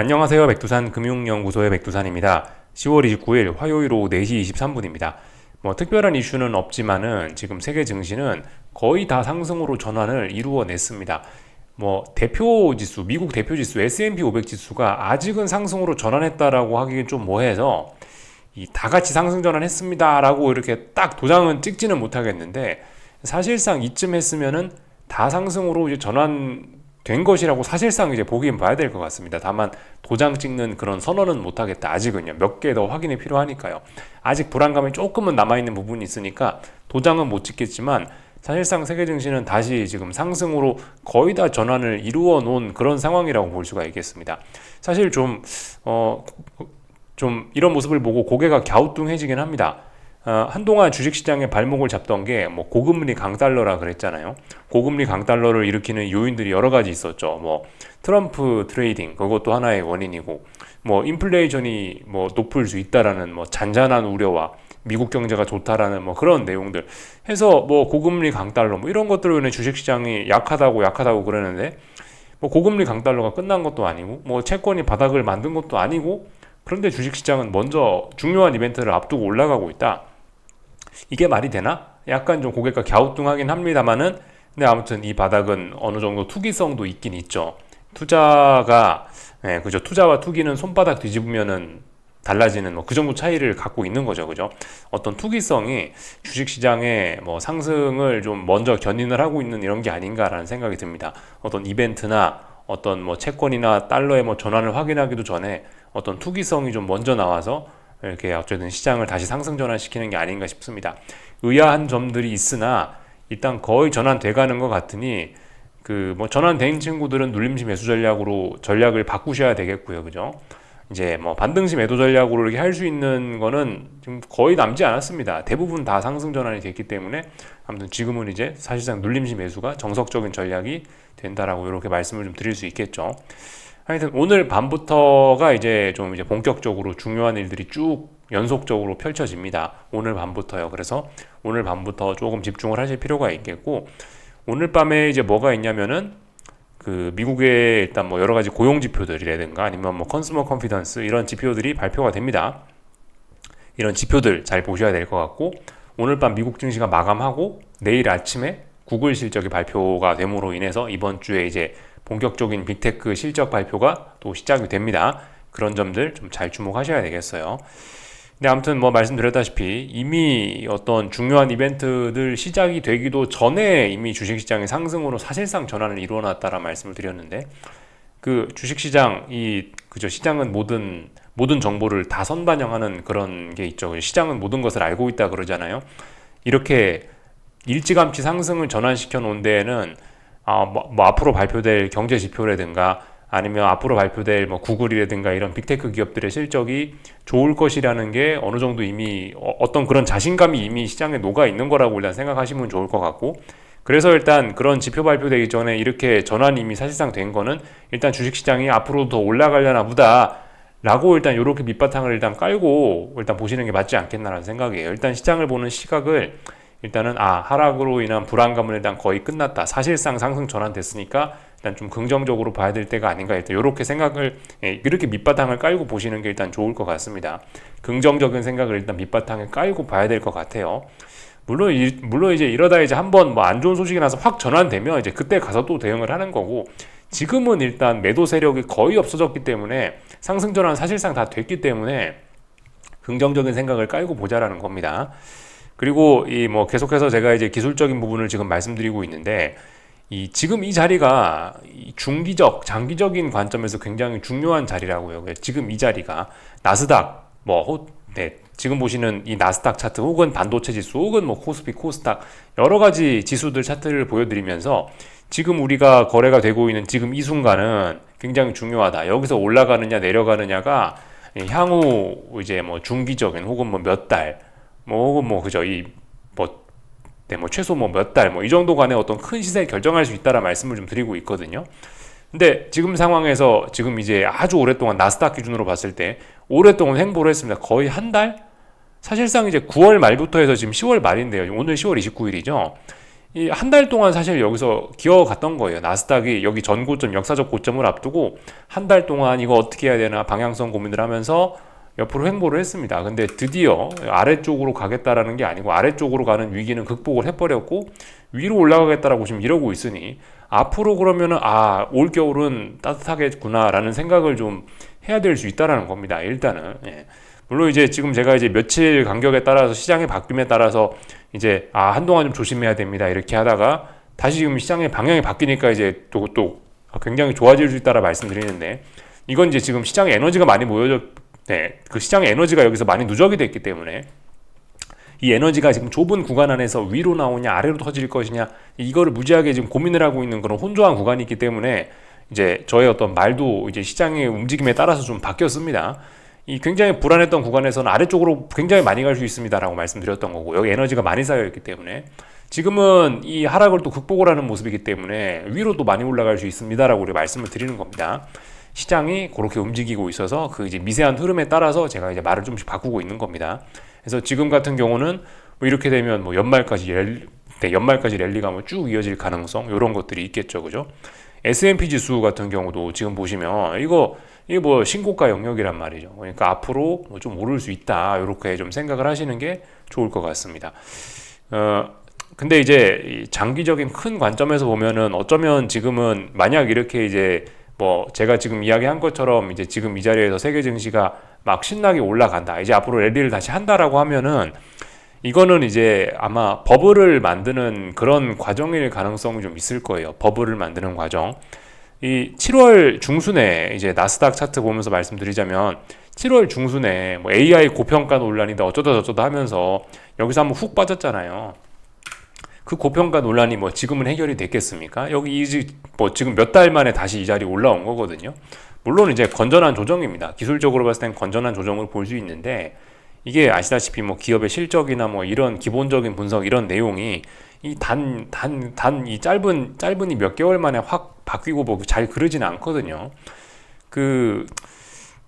안녕하세요. 백두산 금융연구소의 백두산입니다. 10월 29일 화요일 오후 4시 23분입니다. 특별한 이슈는 없지만은 지금 세계 증시는 거의 다 상승으로 전환을 이루어냈습니다. 대표 지수, 미국 대표 지수 S&P 500 지수가 아직은 상승으로 전환했다라고 하기엔 좀 뭐해서 이 다 같이 상승 전환했습니다라고 이렇게 딱 도장은 찍지는 못하겠는데, 사실상 이쯤 했으면은 다 상승으로 이제 전환된 것이라고 사실상 이제 보긴 봐야 될 것 같습니다. 다만 도장 찍는 그런 선언은 못하겠다. 아직은요. 몇 개 더 확인이 필요하니까요. 아직 불안감이 조금은 남아있는 부분이 있으니까 도장은 못 찍겠지만, 사실상 세계 증시는 다시 지금 상승으로 거의 다 전환을 이루어 놓은 그런 상황이라고 볼 수가 있겠습니다. 사실 좀 이런 모습을 보고 고개가 갸우뚱해지긴 합니다. 한동안 주식시장의 발목을 잡던 게 고금리 강달러라 그랬잖아요. 고금리 강달러를 일으키는 요인들이 여러 가지 있었죠. 트럼프 트레이딩, 그것도 하나의 원인이고, 인플레이션이 높을 수 있다라는 잔잔한 우려와 미국 경제가 좋다라는 그런 내용들 해서 고금리 강달러 이런 것들로 인해 주식시장이 약하다고 그러는데, 고금리 강달러가 끝난 것도 아니고 채권이 바닥을 만든 것도 아니고, 그런데 주식시장은 먼저 중요한 이벤트를 앞두고 올라가고 있다. 이게 말이 되나? 약간 좀 고개가 갸우뚱하긴 합니다만은, 근데 아무튼 이 바닥은 어느 정도 투기성도 있긴 있죠. 그죠. 투자와 투기는 손바닥 뒤집으면은 달라지는 그 정도 차이를 갖고 있는 거죠. 그죠? 어떤 투기성이 주식시장의 상승을 좀 먼저 견인을 하고 있는 이런 게 아닌가라는 생각이 듭니다. 어떤 이벤트나 어떤 채권이나 달러의 전환을 확인하기도 전에 어떤 투기성이 좀 먼저 나와서 이렇게 어쨌든 시장을 다시 상승 전환시키는 게 아닌가 싶습니다. 의아한 점들이 있으나 일단 거의 전환돼 가는 것 같으니 전환된 친구들은 눌림시 매수 전략을 바꾸셔야 되겠고요. 그죠? 이제 반등시 매도 전략으로 이렇게 할 수 있는 거는 지금 거의 남지 않았습니다. 대부분 다 상승 전환이 됐기 때문에 아무튼 지금은 이제 사실상 눌림시 매수가 정석적인 전략이 된다라고 이렇게 말씀을 좀 드릴 수 있겠죠. 하여튼 오늘 밤부터가 이제 본격적으로 중요한 일들이 쭉 연속적으로 펼쳐집니다. 오늘 밤부터요. 그래서 오늘 밤부터 조금 집중을 하실 필요가 있겠고, 오늘 밤에 이제 뭐가 있냐면은 미국의 일단 여러 가지 고용 지표들이라든가 아니면 컨슈머 컨피던스 이런 지표들이 발표가 됩니다. 이런 지표들 잘 보셔야 될 것 같고, 오늘 밤 미국 증시가 마감하고 내일 아침에 구글 실적이 발표가 됨으로 인해서 이번 주에 이제 본격적인 빅테크 실적 발표가 또 시작이 됩니다. 그런 점들 좀 잘 주목하셔야 되겠어요. 근데 아무튼 말씀드렸다시피 이미 어떤 중요한 이벤트들 시작이 되기도 전에 이미 주식시장의 상승으로 사실상 전환을 이루어놨다라는 말씀을 드렸는데, 주식시장 그죠, 시장은 모든 정보를 다 선반영하는 그런 게 있죠. 시장은 모든 것을 알고 있다 그러잖아요. 이렇게 일찌감치 상승을 전환시켜 놓은 데에는 앞으로 발표될 경제 지표라든가 아니면 앞으로 발표될 구글이라든가 이런 빅테크 기업들의 실적이 좋을 것이라는 게 어느 정도 이미 어떤 그런 자신감이 이미 시장에 녹아 있는 거라고 일단 생각하시면 좋을 것 같고, 그래서 일단 그런 지표 발표되기 전에 이렇게 전환이 이미 사실상 된 거는 일단 주식시장이 앞으로 더 올라가려나 보다 라고 일단 이렇게 밑바탕을 일단 깔고 일단 보시는 게 맞지 않겠나라는 생각이에요. 일단 시장을 보는 시각을 일단은 하락으로 인한 불안감은 일단 거의 끝났다. 사실상 상승 전환됐으니까 일단 좀 긍정적으로 봐야 될 때가 아닌가. 일단 이렇게 생각을 이렇게 밑바탕을 깔고 보시는 게 일단 좋을 것 같습니다. 긍정적인 생각을 일단 밑바탕에 깔고 봐야 될 것 같아요. 물론 이제 이러다 이제 한번 안 좋은 소식이 나서 확 전환되면 이제 그때 가서 또 대응을 하는 거고, 지금은 일단 매도 세력이 거의 없어졌기 때문에 상승 전환 사실상 다 됐기 때문에 긍정적인 생각을 깔고 보자라는 겁니다. 그리고 계속해서 제가 이제 기술적인 부분을 지금 말씀드리고 있는데, 지금 이 자리가 중기적, 장기적인 관점에서 굉장히 중요한 자리라고요. 지금 이 자리가 나스닥, 지금 보시는 이 나스닥 차트 혹은 반도체 지수 혹은 코스피, 코스닥 여러 가지 지수들 차트를 보여드리면서 지금 우리가 거래가 되고 있는 지금 이 순간은 굉장히 중요하다. 여기서 올라가느냐 내려가느냐가 향후 이제 중기적인 혹은 몇 달, 혹은 그죠, 최소 몇 달, 이 정도 간의 어떤 큰 시세를 결정할 수 있다라 말씀을 좀 드리고 있거든요. 근데 지금 상황에서 지금 이제 아주 오랫동안 나스닥 기준으로 봤을 때 오랫동안 횡보를 했습니다. 거의 한 달? 사실상 이제 9월 말부터 해서 지금 10월 말인데요. 오늘 10월 29일이죠. 이 한 달 동안 사실 여기서 기어갔던 거예요. 나스닥이 여기 전 고점, 역사적 고점을 앞두고 한 달 동안 이거 어떻게 해야 되나 방향성 고민을 하면서 옆으로 횡보를 했습니다. 근데 드디어 아래쪽으로 가겠다라는 게 아니고 아래쪽으로 가는 위기는 극복을 해버렸고 위로 올라가겠다라고 지금 이러고 있으니 앞으로 그러면은 올 겨울은 따뜻하겠구나라는 생각을 좀 해야 될 수 있다라는 겁니다. 일단은. 예. 물론 이제 지금 제가 이제 며칠 간격에 따라서 시장의 바뀜에 따라서 이제 한동안 좀 조심해야 됩니다. 이렇게 하다가 다시 지금 시장의 방향이 바뀌니까 이제 또 굉장히 좋아질 수 있다라 말씀드리는데 이건 이제 지금 시장에 에너지가 많이 그 시장의 에너지가 여기서 많이 누적이 됐기 때문에 이 에너지가 지금 좁은 구간 안에서 위로 나오냐 아래로 터질 것이냐 이거를 무지하게 지금 고민을 하고 있는 그런 혼조한 구간이 있기 때문에 이제 저의 어떤 말도 이제 시장의 움직임에 따라서 좀 바뀌었습니다. 이 굉장히 불안했던 구간에서는 아래쪽으로 굉장히 많이 갈 수 있습니다라고 말씀드렸던 거고 여기 에너지가 많이 쌓여있기 때문에 지금은 이 하락을 또 극복을 하는 모습이기 때문에 위로 또 많이 올라갈 수 있습니다라고 우리 말씀을 드리는 겁니다. 시장이 그렇게 움직이고 있어서 그 이제 미세한 흐름에 따라서 제가 이제 말을 좀씩 바꾸고 있는 겁니다. 그래서 지금 같은 경우는 뭐 이렇게 되면 뭐 연말까지 랠리가 뭐 쭉 이어질 가능성 이런 것들이 있겠죠, 그죠? S&P 지수 같은 경우도 지금 보시면 이게 뭐 신고가 영역이란 말이죠. 그러니까 앞으로 뭐 좀 오를 수 있다 이렇게 좀 생각을 하시는 게 좋을 것 같습니다. 근데 이제 장기적인 큰 관점에서 보면은 어쩌면 지금은 만약 이렇게 이제 뭐 제가 지금 이야기한 것처럼 이제 지금 이 자리에서 세계 증시가 막 신나게 올라간다. 이제 앞으로 랠리를 다시 한다라고 하면은 이거는 이제 아마 버블을 만드는 그런 과정일 가능성이 좀 있을 거예요. 버블을 만드는 과정. 이 7월 중순에 이제 나스닥 차트 보면서 말씀드리자면 7월 중순에 뭐 AI 고평가 논란이다 어쩌다 저쩌다 하면서 여기서 한번 훅 빠졌잖아요. 그 고평가 논란이 뭐 지금은 해결이 됐겠습니까? 여기 뭐 지금 몇 달 만에 다시 이 자리에 올라온 거거든요. 물론 이제 건전한 조정입니다. 기술적으로 봤을 땐 건전한 조정을 볼 수 있는데 이게 아시다시피 뭐 기업의 실적이나 뭐 이런 기본적인 분석 이런 내용이 이 이 짧은 이 몇 개월 만에 확 바뀌고 뭐 잘 그러지는 않거든요.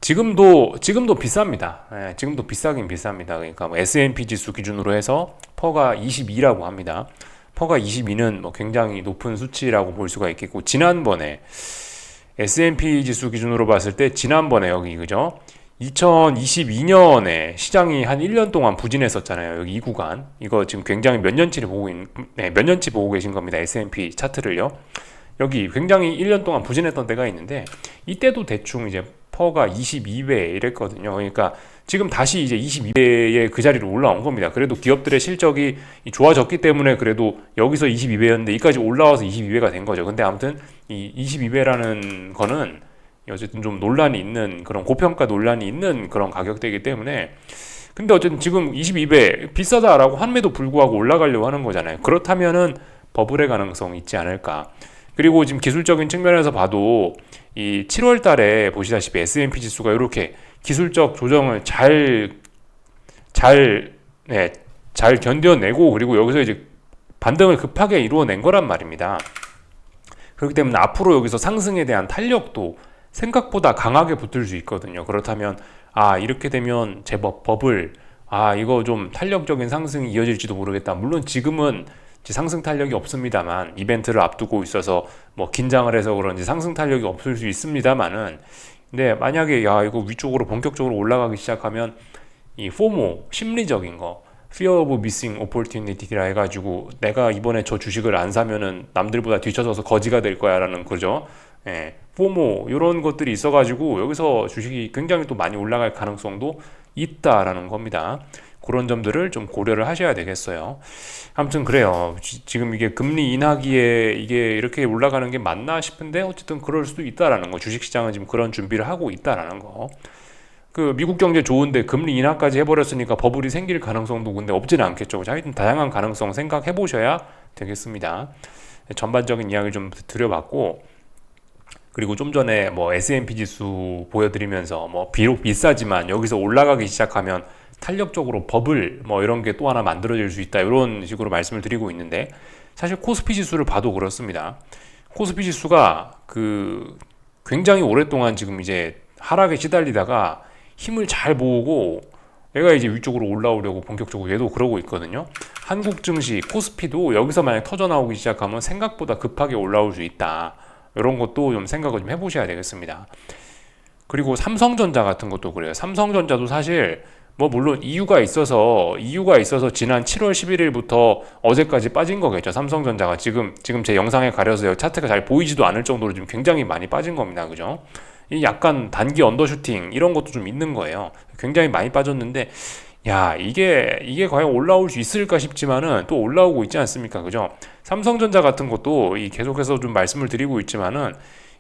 지금도 비쌉니다. 예, 지금도 비싸긴 비쌉니다. 그러니까 뭐 S&P 지수 기준으로 해서 퍼가 22라고 합니다. 퍼가 22는 뭐 굉장히 높은 수치라고 볼 수가 있겠고 지난번에 S&P 지수 기준으로 봤을 때 지난번에 여기 그죠? 2022년에 시장이 한 1년 동안 부진했었잖아요. 여기 이 구간. 이거 지금 굉장히 몇 년치 보고 계신 겁니다. S&P 차트를요. 여기 굉장히 1년 동안 부진했던 때가 있는데 이때도 대충 이제 퍼가 22배 이랬거든요. 그러니까 지금 다시 이제 22배의 그 자리로 올라온 겁니다. 그래도 기업들의 실적이 좋아졌기 때문에 그래도 여기서 22배였는데 이까지 올라와서 22배가 된 거죠. 근데 아무튼 이 22배라는 거는 어쨌든 좀 논란이 있는 그런 고평가 논란이 있는 그런 가격대이기 때문에 근데 어쨌든 지금 22배 비싸다라고 함에도 불구하고 올라가려고 하는 거잖아요. 그렇다면은 버블의 가능성이 있지 않을까. 그리고 지금 기술적인 측면에서 봐도 이 7월 달에 보시다시피 S&P 지수가 이렇게 기술적 조정을 잘 견뎌내고 그리고 여기서 이제 반등을 급하게 이루어낸 거란 말입니다. 그렇기 때문에 앞으로 여기서 상승에 대한 탄력도 생각보다 강하게 붙을 수 있거든요. 그렇다면 이렇게 되면 제법 버블 이거 좀 탄력적인 상승이 이어질지도 모르겠다. 물론 지금은 상승 탄력이 없습니다만 이벤트를 앞두고 있어서 뭐 긴장을 해서 그런지 상승 탄력이 없을 수 있습니다만은 근데 만약에 이거 위쪽으로 본격적으로 올라가기 시작하면 이 포모 심리적인 거 Fear of Missing Opportunity라 해가지고 내가 이번에 저 주식을 안 사면은 남들보다 뒤쳐져서 거지가 될 거야라는 거죠. 예, 포모 이런 것들이 있어가지고 여기서 주식이 굉장히 또 많이 올라갈 가능성도 있다라는 겁니다. 그런 점들을 좀 고려를 하셔야 되겠어요. 아무튼 그래요. 지금 이게 금리 인하기에 이게 이렇게 올라가는 게 맞나 싶은데 어쨌든 그럴 수도 있다라는 거. 주식시장은 지금 그런 준비를 하고 있다라는 거. 그 미국 경제 좋은데 금리 인하까지 해버렸으니까 버블이 생길 가능성도 근데 없지는 않겠죠. 하여튼 다양한 가능성 생각해 보셔야 되겠습니다. 전반적인 이야기를 좀 드려봤고 그리고 좀 전에 뭐 S&P 지수 보여드리면서 뭐 비록 비싸지만 여기서 올라가기 시작하면 탄력적으로 버블 뭐 이런 게 또 하나 만들어질 수 있다 이런 식으로 말씀을 드리고 있는데 사실 코스피 지수를 봐도 그렇습니다. 코스피 지수가 굉장히 오랫동안 지금 이제 하락에 시달리다가 힘을 잘 모으고 얘가 이제 위쪽으로 올라오려고 본격적으로 얘도 그러고 있거든요. 한국 증시, 코스피도 여기서 만약 터져 나오기 시작하면 생각보다 급하게 올라올 수 있다. 이런 것도 좀 생각을 좀 해보셔야 되겠습니다. 그리고 삼성전자 같은 것도 그래요. 삼성전자도 사실 뭐 물론 이유가 있어서 지난 7월 11일부터 어제까지 빠진 거겠죠. 삼성전자가 지금 제 영상에 가려서 차트가 잘 보이지도 않을 정도로 지금 굉장히 많이 빠진 겁니다. 그죠? 이 약간 단기 언더슈팅 이런 것도 좀 있는 거예요. 굉장히 많이 빠졌는데 야, 이게 과연 올라올 수 있을까 싶지만은 또 올라오고 있지 않습니까? 그죠? 삼성전자 같은 것도 이 계속해서 좀 말씀을 드리고 있지만은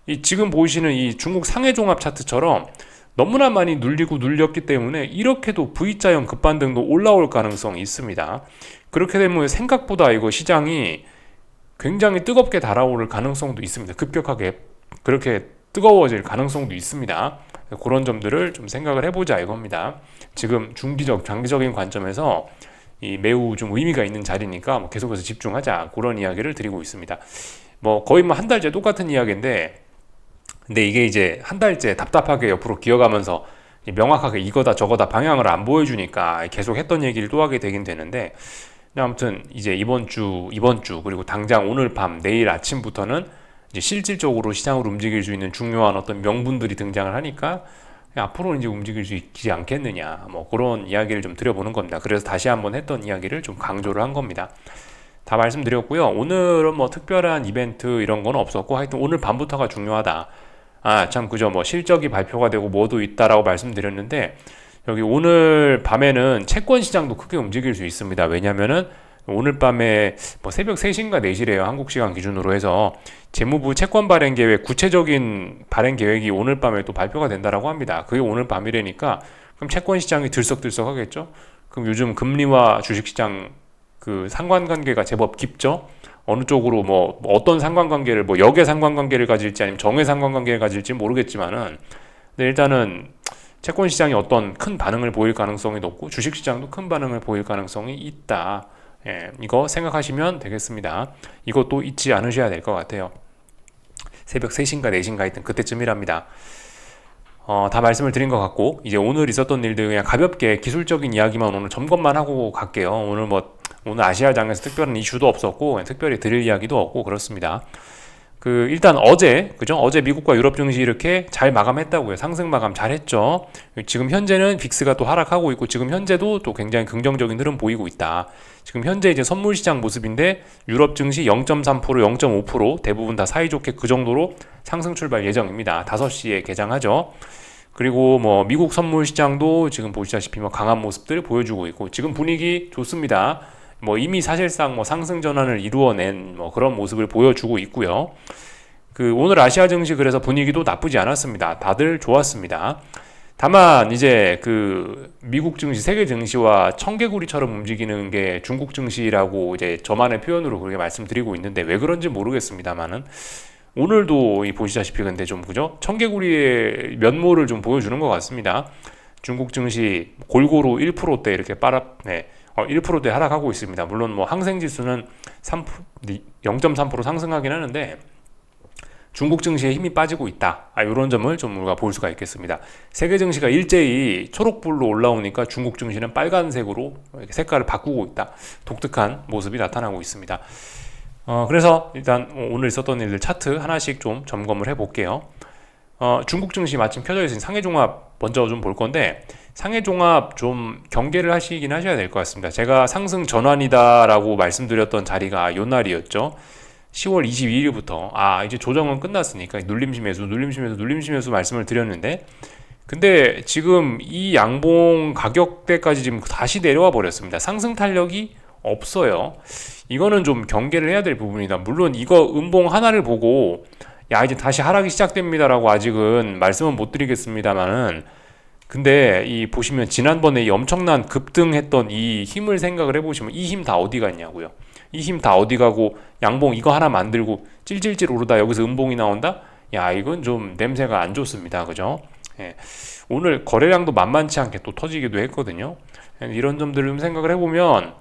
이 지금 보이시는 이 중국 상해 종합 차트처럼 너무나 많이 눌리고 눌렸기 때문에 이렇게도 V자형 급반등도 올라올 가능성이 있습니다. 그렇게 되면 생각보다 이거 시장이 굉장히 뜨겁게 달아오를 가능성도 있습니다. 급격하게 그렇게 뜨거워질 가능성도 있습니다. 그런 점들을 좀 생각을 해보자 이겁니다. 지금 중기적, 장기적인 관점에서 이 매우 좀 의미가 있는 자리니까 뭐 계속해서 집중하자 그런 이야기를 드리고 있습니다. 뭐 거의 뭐 한 달째 똑같은 이야기인데 근데 이게 이제 한 달째 답답하게 옆으로 기어가면서 명확하게 이거다 저거다 방향을 안 보여주니까 계속 했던 얘기를 또 하게 되긴 되는데 아무튼 이제 이번 주 그리고 당장 오늘 밤 내일 아침부터는 이제 실질적으로 시장을 움직일 수 있는 중요한 어떤 명분들이 등장을 하니까 앞으로 이제 움직일 수 있지 않겠느냐 뭐 그런 이야기를 좀 드려보는 겁니다. 그래서 다시 한번 했던 이야기를 좀 강조를 한 겁니다. 다 말씀드렸고요. 오늘은 뭐 특별한 이벤트 이런 건 없었고 하여튼 오늘 밤부터가 중요하다. 아, 참 그죠. 뭐 실적이 발표가 되고 뭐도 있다라고 말씀드렸는데 여기 오늘 밤에는 채권 시장도 크게 움직일 수 있습니다. 왜냐면은 오늘 밤에 뭐 새벽 3시인가 4시래요. 한국 시간 기준으로 해서 재무부 채권 발행 계획 구체적인 발행 계획이 오늘 밤에 또 발표가 된다라고 합니다. 그게 오늘 밤이라니까 그럼 채권 시장이 들썩들썩 하겠죠. 그럼 요즘 금리와 주식 시장 그 상관관계가 제법 깊죠. 어느 쪽으로 뭐 어떤 상관관계를 뭐 역의 상관관계를 가질지 아니면 정의 상관관계를 가질지 모르겠지만은 근데 일단은 채권 시장이 어떤 큰 반응을 보일 가능성이 높고 주식 시장도 큰 반응을 보일 가능성이 있다. 예, 이거 생각하시면 되겠습니다. 이것도 잊지 않으셔야 될 것 같아요. 새벽 3시인가 4시인가 하여튼 그때쯤이랍니다. 다 말씀을 드린 것 같고 이제 오늘 있었던 일들 그냥 가볍게 기술적인 이야기만 오늘 점검만 하고 갈게요. 오늘 아시아장에서 특별한 이슈도 없었고 특별히 드릴 이야기도 없고 그렇습니다. 일단 어제 미국과 유럽 증시 이렇게 잘 마감했다고요. 상승 마감 잘했죠. 지금 현재는 빅스가 또 하락하고 있고 지금 현재도 또 굉장히 긍정적인 흐름 보이고 있다. 지금 현재 이제 선물 시장 모습인데 유럽 증시 0.3%, 0.5% 대부분 다 사이좋게 그 정도로 상승 출발 예정입니다. 5시에 개장하죠. 그리고 뭐 미국 선물 시장도 지금 보시다시피 뭐 강한 모습들 보여주고 있고 지금 분위기 좋습니다. 뭐 이미 사실상 뭐 상승 전환을 이루어낸 뭐 그런 모습을 보여주고 있고요. 오늘 아시아 증시 그래서 분위기도 나쁘지 않았습니다. 다들 좋았습니다. 다만 이제 미국 증시, 세계 증시와 청개구리처럼 움직이는 게 중국 증시라고 이제 저만의 표현으로 그렇게 말씀드리고 있는데 왜 그런지 모르겠습니다만은 오늘도 보시다시피 근데 좀 그죠? 청개구리의 면모를 좀 보여주는 것 같습니다. 중국 증시 골고루 1%대 이렇게 1%대 하락하고 있습니다. 물론 뭐 항생지수는 0.3% 상승하긴 하는데 중국 증시에 힘이 빠지고 있다. 이런 점을 좀 우리가 볼 수가 있겠습니다. 세계 증시가 일제히 초록불로 올라오니까 중국 증시는 빨간색으로 이렇게 색깔을 바꾸고 있다. 독특한 모습이 나타나고 있습니다. 그래서 일단 오늘 있었던 일들 차트 하나씩 좀 점검을 해볼게요. 중국 증시 마침 켜져 있으니 상해종합 먼저 좀 볼 건데 상해종합 좀 경계를 하시긴 하셔야 될 것 같습니다. 제가 상승 전환이다 라고 말씀드렸던 자리가 요 날이었죠. 10월 22일부터 이제 조정은 끝났으니까 눌림시 매수 말씀을 드렸는데 근데 지금 이 양봉 가격대까지 지금 다시 내려와 버렸습니다. 상승 탄력이 없어요. 이거는 좀 경계를 해야 될 부분이다. 물론 이거 음봉 하나를 보고 이제 다시 하락이 시작됩니다라고 아직은 말씀은 못 드리겠습니다만은 근데 보시면 지난번에 이 엄청난 급등했던 이 힘을 생각을 해보시면 이 힘 다 어디 갔냐고요. 이 힘 다 어디 가고 양봉 이거 하나 만들고 찔찔찔 오르다 여기서 음봉이 나온다? 이건 좀 냄새가 안 좋습니다. 그죠? 예. 오늘 거래량도 만만치 않게 또 터지기도 했거든요. 이런 점들을 좀 생각을 해보면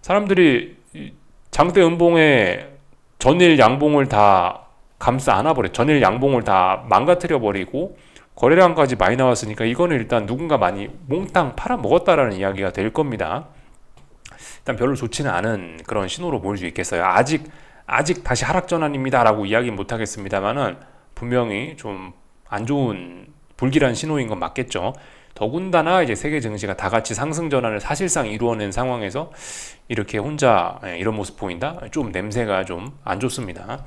사람들이 장대 음봉에 전일 양봉을 다 감싸 안아버려 전일 양봉을 다 망가뜨려 버리고 거래량까지 많이 나왔으니까 이거는 일단 누군가 많이 몽땅 팔아먹었다라는 이야기가 될 겁니다. 일단 별로 좋지는 않은 그런 신호로 보일 수 있겠어요. 아직 다시 하락 전환입니다라고 이야기 못 하겠습니다만은 분명히 좀 안 좋은 불길한 신호인 건 맞겠죠. 더군다나 이제 세계 증시가 다 같이 상승 전환을 사실상 이루어낸 상황에서 이렇게 혼자 이런 모습 보인다? 좀 냄새가 좀 안 좋습니다.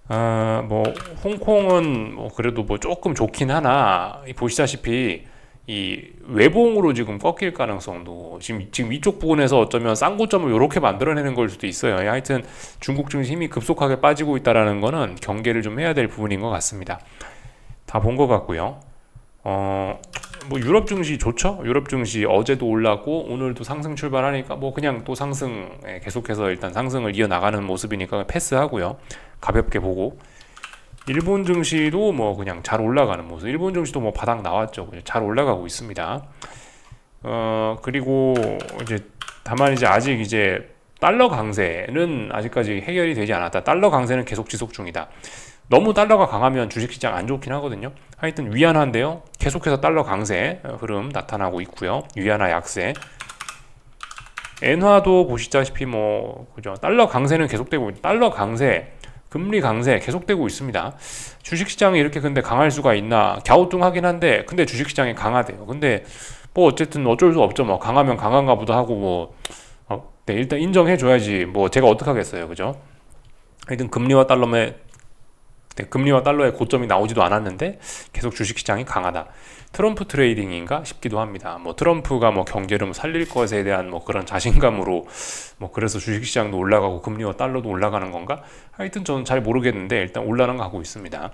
뭐 홍콩은 뭐 그래도 뭐 조금 좋긴 하나 보시다시피 이 외봉으로 지금 꺾일 가능성도 지금 이쪽 부분에서 어쩌면 쌍고점을 이렇게 만들어내는 걸 수도 있어요. 하여튼 중국 증시 힘이 급속하게 빠지고 있다라는 거는 경계를 좀 해야 될 부분인 것 같습니다. 다 본 것 같고요. 뭐 유럽 증시 좋죠? 유럽 증시 어제도 올랐고 오늘도 상승 출발하니까 뭐 그냥 또 상승 계속해서 일단 상승을 이어나가는 모습이니까 패스하고요. 가볍게 보고 일본 증시도 뭐 그냥 잘 올라가는 모습. 일본 증시도 뭐 바닥 나왔죠. 잘 올라가고 있습니다. 그리고 이제 다만 이제 아직 이제 달러 강세는 아직까지 해결이 되지 않았다. 달러 강세는 계속 지속 중이다. 너무 달러가 강하면 주식시장 안 좋긴 하거든요. 하여튼 위안화인데요. 계속해서 달러 강세 흐름 나타나고 있고요. 위안화 약세. 엔화도 보시다시피 뭐 그죠. 달러 강세는 계속되고 달러 강세, 금리 강세 계속되고 있습니다. 주식시장이 이렇게 근데 강할 수가 있나? 갸우뚱하긴 한데 근데 주식시장이 강하대요. 근데 뭐 어쨌든 어쩔 수 없죠. 뭐 강하면 강한가 보다 하고 뭐 네, 일단 인정해 줘야지. 뭐 제가 어떡하겠어요. 그죠? 하여튼 금리와 달러의 고점이 나오지도 않았는데 계속 주식시장이 강하다. 트럼프 트레이딩인가 싶기도 합니다. 뭐 트럼프가 뭐 경제를 살릴 것에 대한 뭐 그런 자신감으로 뭐 그래서 주식시장도 올라가고 금리와 달러도 올라가는 건가? 하여튼 저는 잘 모르겠는데 일단 올라가고 있습니다.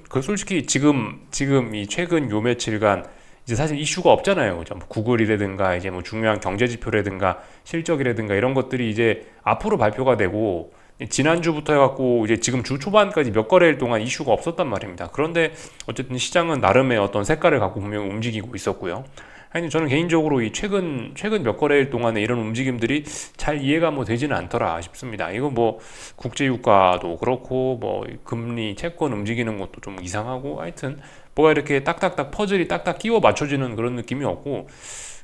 그 솔직히 지금 이 최근 요 며칠간 이제 사실 이슈가 없잖아요. 그죠? 뭐 구글이라든가 이제 뭐 중요한 경제 지표라든가 실적이라든가 이런 것들이 이제 앞으로 발표가 되고 지난주부터 해갖고 이제 지금 주 초반까지 몇 거래일 동안 이슈가 없었단 말입니다. 그런데 어쨌든 시장은 나름의 어떤 색깔을 갖고 분명히 움직이고 있었고요. 하여튼 저는 개인적으로 이 최근 몇 거래일 동안에 이런 움직임들이 잘 이해가 뭐 되지는 않더라 싶습니다. 이거 뭐 국제유가도 그렇고 뭐 금리 채권 움직이는 것도 좀 이상하고 하여튼 뭐가 이렇게 딱딱딱 퍼즐이 딱딱 끼워 맞춰지는 그런 느낌이 없고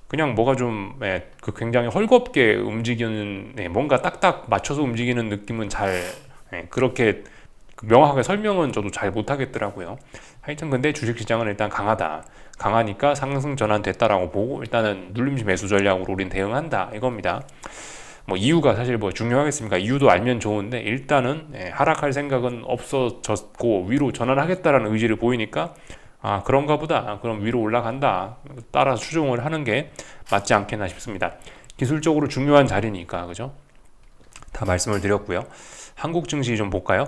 그냥 뭐가 좀 굉장히 헐겁게 움직이는 뭔가 딱딱 맞춰서 움직이는 느낌은 잘 그렇게 명확하게 설명은 저도 잘 못하겠더라고요. 하여튼 근데 주식시장은 일단 강하니까 상승 전환됐다라고 보고 일단은 눌림시 매수 전략으로 우린 대응한다 이겁니다. 뭐 이유가 사실 뭐 중요하겠습니까? 이유도 알면 좋은데 일단은 하락할 생각은 없어졌고 위로 전환하겠다라는 의지를 보이니까 그런가 보다. 그럼 위로 올라간다. 따라서 추종을 하는 게 맞지 않겠나 싶습니다. 기술적으로 중요한 자리니까, 그죠? 다 말씀을 드렸고요. 한국 증시 좀 볼까요?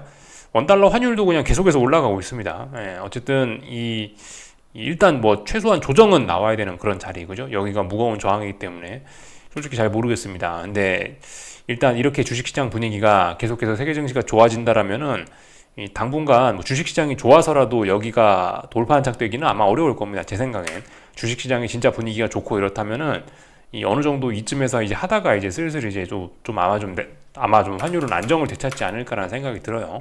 원달러 환율도 그냥 계속해서 올라가고 있습니다. 어쨌든 일단 뭐 최소한 조정은 나와야 되는 그런 자리, 그죠? 여기가 무거운 저항이기 때문에 솔직히 잘 모르겠습니다. 근데 일단 이렇게 주식시장 분위기가 계속해서 세계 증시가 좋아진다라면은 당분간 뭐 주식시장이 좋아서라도 여기가 돌파 안착되기는 아마 어려울 겁니다. 제 생각엔 주식시장이 진짜 분위기가 좋고 이렇다면은 어느 정도 이쯤에서 이제 하다가 이제 슬슬 이제 좀 아마 좀 환율은 안정을 되찾지 않을까라는 생각이 들어요.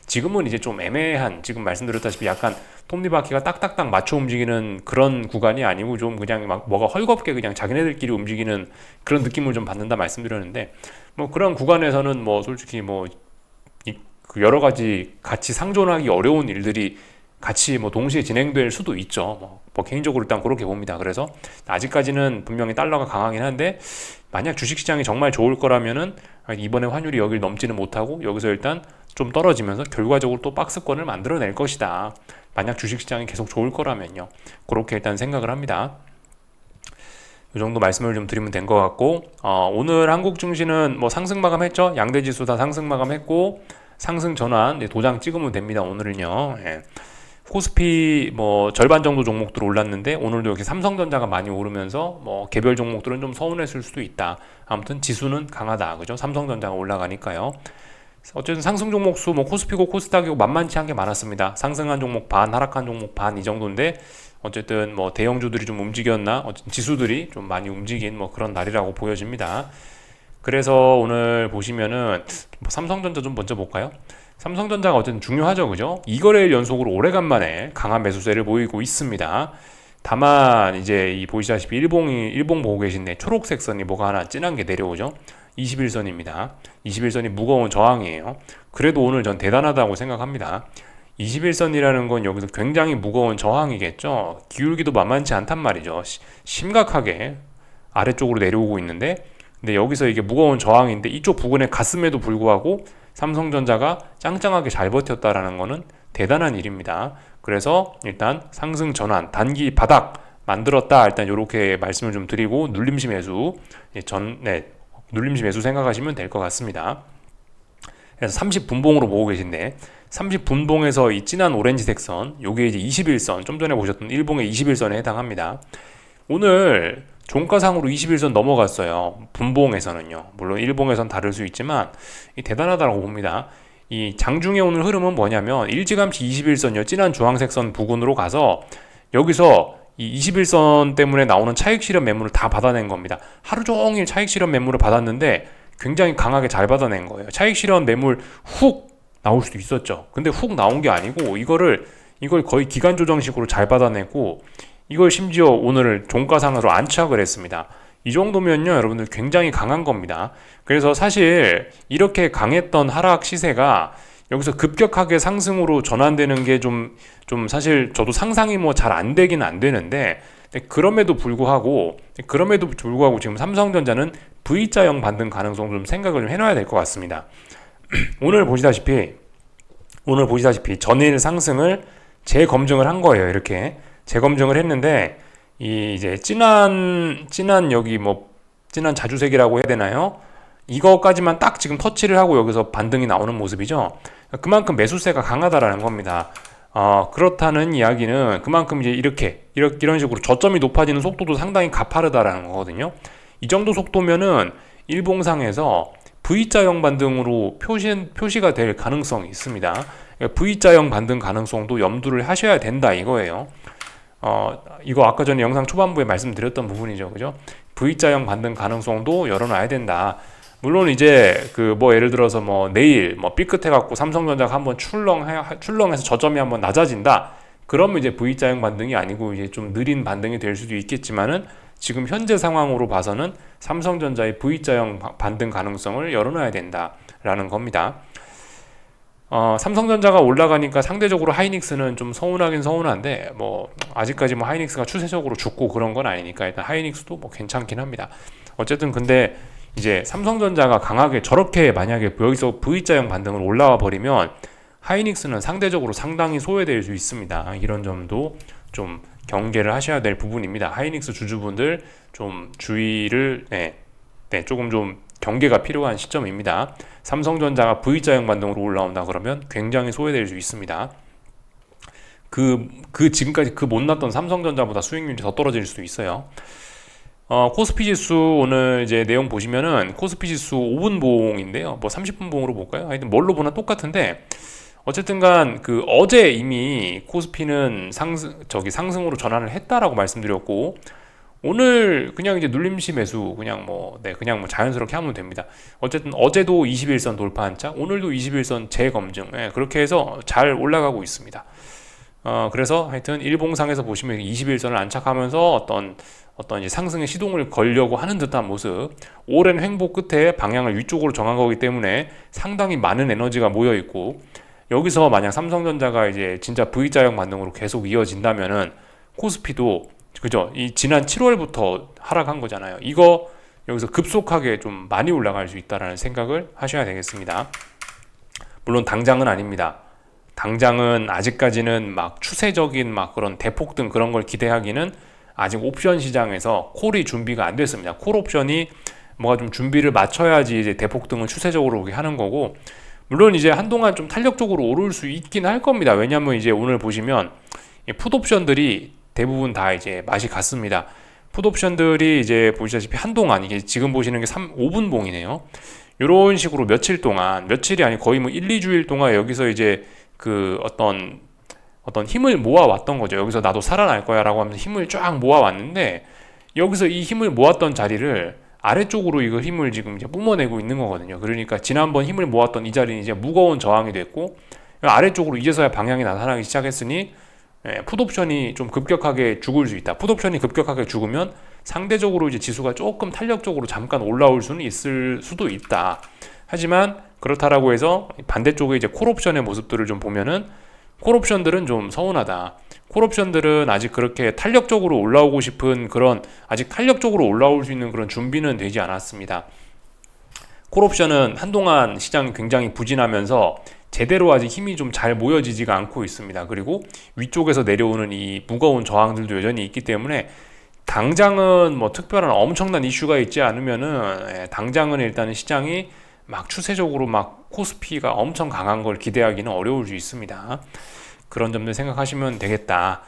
지금은 이제 좀 애매한 지금 말씀드렸다시피 약간 톱니바퀴가 딱딱딱 맞춰 움직이는 그런 구간이 아니고 좀 그냥 막 뭐가 헐겁게 그냥 자기네들끼리 움직이는 그런 느낌을 좀 받는다 말씀드렸는데 뭐 그런 구간에서는 뭐 솔직히 뭐 그 여러 가지 같이 상존하기 어려운 일들이 같이 뭐 동시에 진행될 수도 있죠. 뭐 개인적으로 일단 그렇게 봅니다. 그래서 아직까지는 분명히 달러가 강하긴 한데 만약 주식시장이 정말 좋을 거라면은 이번에 환율이 여기를 넘지는 못하고 여기서 일단 좀 떨어지면서 결과적으로 또 박스권을 만들어낼 것이다. 만약 주식시장이 계속 좋을 거라면요. 그렇게 일단 생각을 합니다. 이 정도 말씀을 좀 드리면 된 것 같고 오늘 한국 증시는 뭐 상승 마감했죠. 양대 지수 다 상승 마감했고 상승 전환 도장 찍으면 됩니다. 오늘은요. 코스피 뭐 절반 정도 종목들 올랐는데 오늘도 이렇게 삼성전자가 많이 오르면서 뭐 개별 종목들은 좀 서운했을 수도 있다. 아무튼 지수는 강하다. 그죠? 삼성전자가 올라가니까요. 어쨌든 상승 종목 수 뭐 코스피고 코스닥이고 만만치 않게 많았습니다. 상승한 종목 반, 하락한 종목 반 이 정도인데 어쨌든 뭐 대형주들이 좀 움직였나? 어쨌든 지수들이 좀 많이 움직인 뭐 그런 날이라고 보여집니다. 그래서 오늘 보시면은 삼성전자 좀 먼저 볼까요? 삼성전자가 어쨌든 중요하죠, 그죠? 2거래일 연속으로 오래간만에 강한 매수세를 보이고 있습니다. 다만 이제 이 보시다시피 일봉 보고 계신데 초록색 선이 뭐가 하나 진한 게 내려오죠. 21선입니다. 21선이 무거운 저항이에요. 그래도 오늘 전 대단하다고 생각합니다. 21선이라는 건 여기서 굉장히 무거운 저항이겠죠. 기울기도 만만치 않단 말이죠. 심각하게 아래쪽으로 내려오고 있는데, 근데 여기서 이게 무거운 저항인데 이쪽 부근에 갔음에도 불구하고 삼성전자가 짱짱하게 잘 버텼다라는 거는 대단한 일입니다. 그래서 일단 상승 전환, 단기 바닥 만들었다. 일단 이렇게 말씀을 좀 드리고 눌림시 매수 눌림시 매수 생각하시면 될 것 같습니다. 그래서 30분봉으로 보고 계신데 30분봉에서 이 진한 오렌지색 선, 요게 이제 21선, 좀 전에 보셨던 일봉의 21선에 해당합니다. 오늘 종가상으로 21선 넘어갔어요. 분봉에서는요. 물론 일봉에선 다를 수 있지만 대단하다고 봅니다. 이 장중에 오늘 흐름은 뭐냐면 일찌감치 21선이요. 진한 주황색 선 부근으로 가서 여기서 이 21선 때문에 나오는 차익 실현 매물을 다 받아낸 겁니다. 하루 종일 차익 실현 매물을 받았는데 굉장히 강하게 잘 받아낸 거예요. 차익 실현 매물 훅 나올 수도 있었죠. 근데 훅 나온 게 아니고 이걸 거의 기간 조정식으로 잘 받아내고 이걸 심지어 오늘 종가상으로 안착을 했습니다. 이 정도면요, 여러분들 굉장히 강한 겁니다. 그래서 사실 이렇게 강했던 하락 시세가 여기서 급격하게 상승으로 전환되는 게 좀 사실 저도 상상이 뭐 잘 안 되긴 안 되는데, 그럼에도 불구하고 지금 삼성전자는 V자형 반등 가능성 좀 생각을 좀 해놔야 될 것 같습니다. 오늘 보시다시피 전일 상승을 재검증을 한 거예요. 이렇게 재검증을 했는데 이 이제 진한 여기 뭐 진한 자주색이라고 해야 되나요? 이거까지만 딱 지금 터치를 하고 여기서 반등이 나오는 모습이죠. 그만큼 매수세가 강하다라는 겁니다. 그렇다는 이야기는 그만큼 이제 이런 식으로 저점이 높아지는 속도도 상당히 가파르다라는 거거든요. 이 정도 속도면은 일봉상에서 V자형 반등으로 표시가 될 가능성이 있습니다. V자형 반등 가능성도 염두를 하셔야 된다 이거예요. 이거 아까 전에 영상 초반부에 말씀드렸던 부분이죠. 그죠? V자형 반등 가능성도 열어놔야 된다. 물론 이제 예를 들어서 내일 삐끗해 갖고 삼성전자가 한번 출렁해서 저점이 한번 낮아진다. 그러면 이제 V자형 반등이 아니고 이제 좀 느린 반등이 될 수도 있겠지만은 지금 현재 상황으로 봐서는 삼성전자의 V자형 반등 가능성을 열어놔야 된다라는 겁니다. 삼성전자가 올라가니까 상대적으로 하이닉스는 좀 서운하긴 서운한데 아직까지 하이닉스가 추세적으로 죽고 그런 건 아니니까 일단 하이닉스도 괜찮긴 합니다. 어쨌든 근데 이제 삼성전자가 강하게 저렇게 만약에 여기서 V자형 반등을 올라와 버리면 하이닉스는 상대적으로 상당히 소외될 수 있습니다. 이런 점도 좀 경계를 하셔야 될 부분입니다. 하이닉스 주주분들 좀 주의를 조금 좀 경계가 필요한 시점입니다. 삼성전자가 V자형 반등으로 올라온다 그러면 굉장히 소외될 수 있습니다. 지금까지 못났던 삼성전자보다 수익률이 더 떨어질 수도 있어요. 코스피 지수 오늘 이제 내용 보시면은 코스피 지수 5분 봉인데요. 30분 봉으로 볼까요? 하여튼 뭘로 보나 똑같은데 어쨌든간 어제 이미 코스피는 상승으로 전환을 했다라고 말씀드렸고 오늘 그냥 이제 눌림시 매수 그냥 자연스럽게 하면 됩니다. 어쨌든 어제도 21선 돌파 한차, 오늘도 21선 재검증, 그렇게 해서 잘 올라가고 있습니다. 그래서 하여튼 일봉상에서 보시면 21선을 안착하면서 어떤 이제 상승의 시동을 걸려고 하는 듯한 모습, 오랜 횡보 끝에 방향을 위쪽으로 정한 거기 때문에 상당히 많은 에너지가 모여 있고 여기서 만약 삼성전자가 이제 진짜 V자형 반등으로 계속 이어진다면은 코스피도 그죠? 이 지난 7월부터 하락한 거잖아요. 이거 여기서 급속하게 좀 많이 올라갈 수 있다라는 생각을 하셔야 되겠습니다. 물론 당장은 아닙니다. 당장은 아직까지는 추세적인 그런 대폭등 그런 걸 기대하기는 아직 옵션 시장에서 콜이 준비가 안 됐습니다. 콜 옵션이 뭐가 좀 준비를 맞춰야지 이제 대폭등을 추세적으로 오게 하는 거고, 물론 이제 한동안 좀 탄력적으로 오를 수 있긴 할 겁니다. 왜냐면 이제 오늘 보시면 풋 옵션들이 대부분 다 이제 맛이 갔습니다. 풋 옵션들이 이제 보시다시피 한동안 이게 지금 보시는 게 5분 봉이네요. 이런 식으로 며칠이 아니 거의 1, 2주일 동안 여기서 이제 어떤 힘을 모아왔던 거죠. 여기서 나도 살아날 거야 라고 하면서 힘을 쫙 모아왔는데 여기서 이 힘을 모았던 자리를 아래쪽으로 이거 힘을 지금 이제 뿜어내고 있는 거거든요. 그러니까 지난번 힘을 모았던 이 자리는 이제 무거운 저항이 됐고 아래쪽으로 이제서야 방향이 나타나기 시작했으니 풋옵션이 좀 급격하게 죽을 수 있다. 풋옵션이 급격하게 죽으면 상대적으로 이제 지수가 조금 탄력적으로 잠깐 올라올 수는 있을 수도 있다. 하지만 그렇다라고 해서 반대쪽에 이제 콜옵션의 모습들을 좀 보면은 콜옵션들은 좀 서운하다. 콜옵션들은 아직 그렇게 탄력적으로 올라오고 싶은 그런 아직 탄력적으로 올라올 수 있는 그런 준비는 되지 않았습니다. 콜옵션은 한동안 시장이 굉장히 부진하면서 제대로 아직 힘이 좀 잘 모여지지가 않고 있습니다. 그리고 위쪽에서 내려오는 이 무거운 저항들도 여전히 있기 때문에 당장은 뭐 특별한 엄청난 이슈가 있지 않으면은 당장은 일단은 시장이 막 추세적으로 막 코스피가 엄청 강한 걸 기대하기는 어려울 수 있습니다. 그런 점들 생각하시면 되겠다.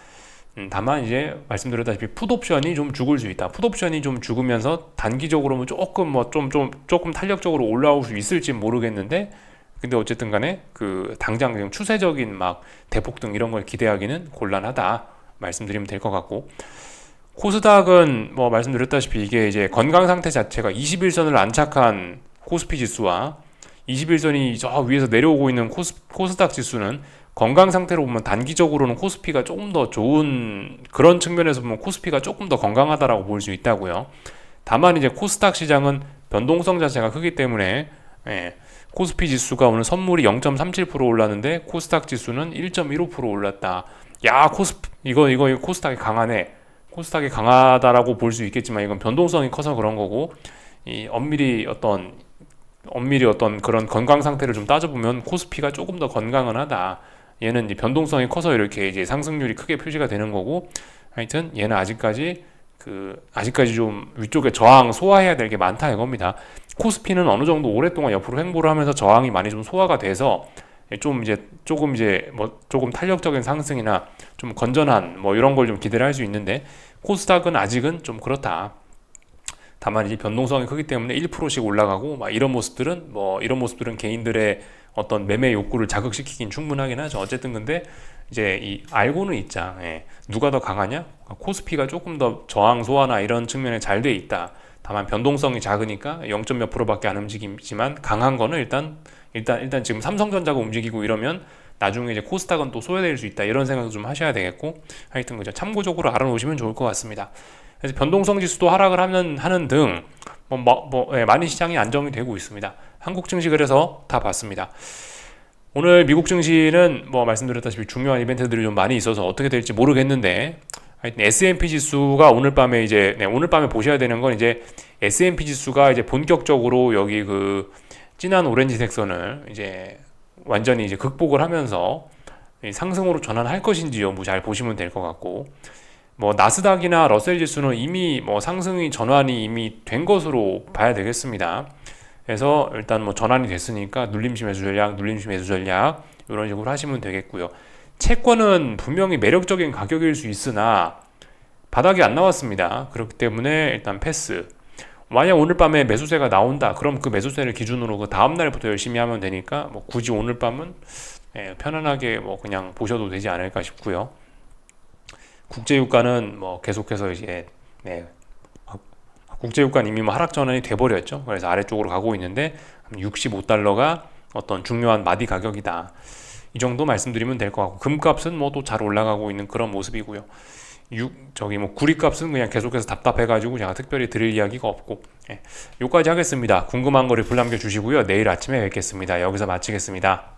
다만 이제 말씀드렸다시피 풋옵션이 좀 죽을 수 있다. 풋옵션이 좀 죽으면서 단기적으로는 조금 탄력적으로 올라올 수 있을지 모르겠는데, 근데 어쨌든 간에 그 당장 그냥 추세적인 막 대폭등 이런 걸 기대하기는 곤란하다 말씀드리면 될 것 같고, 코스닥은 뭐 말씀드렸다시피 이게 이제 건강 상태 자체가 21선을 안착한 코스피 지수와 21선이 저 위에서 내려오고 있는 코스닥 지수는 건강 상태로 보면 단기적으로는 코스피가 조금 더 좋은, 그런 측면에서 보면 코스피가 조금 더 건강하다라고 볼 수 있다고요. 다만 이제 코스닥 시장은 변동성 자체가 크기 때문에 코스피 지수가 오늘 선물이 0.37% 올랐는데 코스닥 지수는 1.15% 올랐다. 야, 이거 코스닥이 강하네. 코스닥이 강하다라고 볼 수 있겠지만 이건 변동성이 커서 그런 거고, 이 엄밀히 어떤 그런 건강 상태를 좀 따져보면 코스피가 조금 더 건강은 하다. 얘는 이제 변동성이 커서 이렇게 이제 상승률이 크게 표시가 되는 거고, 하여튼 얘는 아직까지 좀 위쪽에 저항 소화해야 될 게 많다 이겁니다. 코스피는 어느 정도 오랫동안 옆으로 횡보를 하면서 저항이 많이 좀 소화가 돼서 조금 탄력적인 상승이나 좀 건전한 뭐 이런 걸 좀 기대를 할 수 있는데, 코스닥은 아직은 좀 그렇다. 다만 이제 변동성이 크기 때문에 1%씩 올라가고 막 이런 모습들은 개인들의 어떤 매매 욕구를 자극시키긴 충분하긴 하죠. 어쨌든 근데 이제 알고는 있자. 누가 더 강하냐? 코스피가 조금 더 저항 소화나 이런 측면에 잘 돼 있다. 다만 변동성이 작으니까 0. 몇 %밖에 안 움직이지만 강한 거는 일단 지금 삼성전자가 움직이고 이러면 나중에 이제 코스닥은 또 소외될 수 있다. 이런 생각도 좀 하셔야 되겠고, 하여튼 그죠. 참고적으로 알아놓으시면 좋을 것 같습니다. 그래서 변동성 지수도 하락을 하는 등 많이 시장이 안정이 되고 있습니다. 한국 증시 그래서 다 봤습니다. 오늘 미국 증시는 뭐 말씀드렸다시피 중요한 이벤트들이 좀 많이 있어서 어떻게 될지 모르겠는데, 하여튼 S&P 지수가 오늘 밤에 보셔야 되는 건 이제 S&P 지수가 이제 본격적으로 여기 그 진한 오렌지색 선을 이제 완전히 이제 극복을 하면서 상승으로 전환할 것인지 여부 잘 보시면 될 것 같고, 뭐 나스닥이나 러셀 지수는 이미 뭐 상승이 전환이 이미 된 것으로 봐야 되겠습니다. 그래서 일단 뭐 전환이 됐으니까 눌림시 매수 전략 이런 식으로 하시면 되겠고요. 채권은 분명히 매력적인 가격일 수 있으나 바닥이 안 나왔습니다. 그렇기 때문에 일단 패스. 만약 오늘 밤에 매수세가 나온다, 그럼 그 매수세를 기준으로 그 다음 날부터 열심히 하면 되니까 뭐 굳이 오늘 밤은 편안하게 뭐 그냥 보셔도 되지 않을까 싶고요. 국제유가는 뭐 계속해서 이제 국제유가는 이미 뭐 하락 전환이 돼버렸죠. 그래서 아래쪽으로 가고 있는데 $65가 어떤 중요한 마디 가격이다. 이 정도 말씀드리면 될 것 같고, 금값은 뭐 또 잘 올라가고 있는 그런 모습이고요. 구리값은 그냥 계속해서 답답해가지고 제가 특별히 드릴 이야기가 없고, 여기까지 하겠습니다. 궁금한 거 리플 남겨주시고요. 내일 아침에 뵙겠습니다. 여기서 마치겠습니다.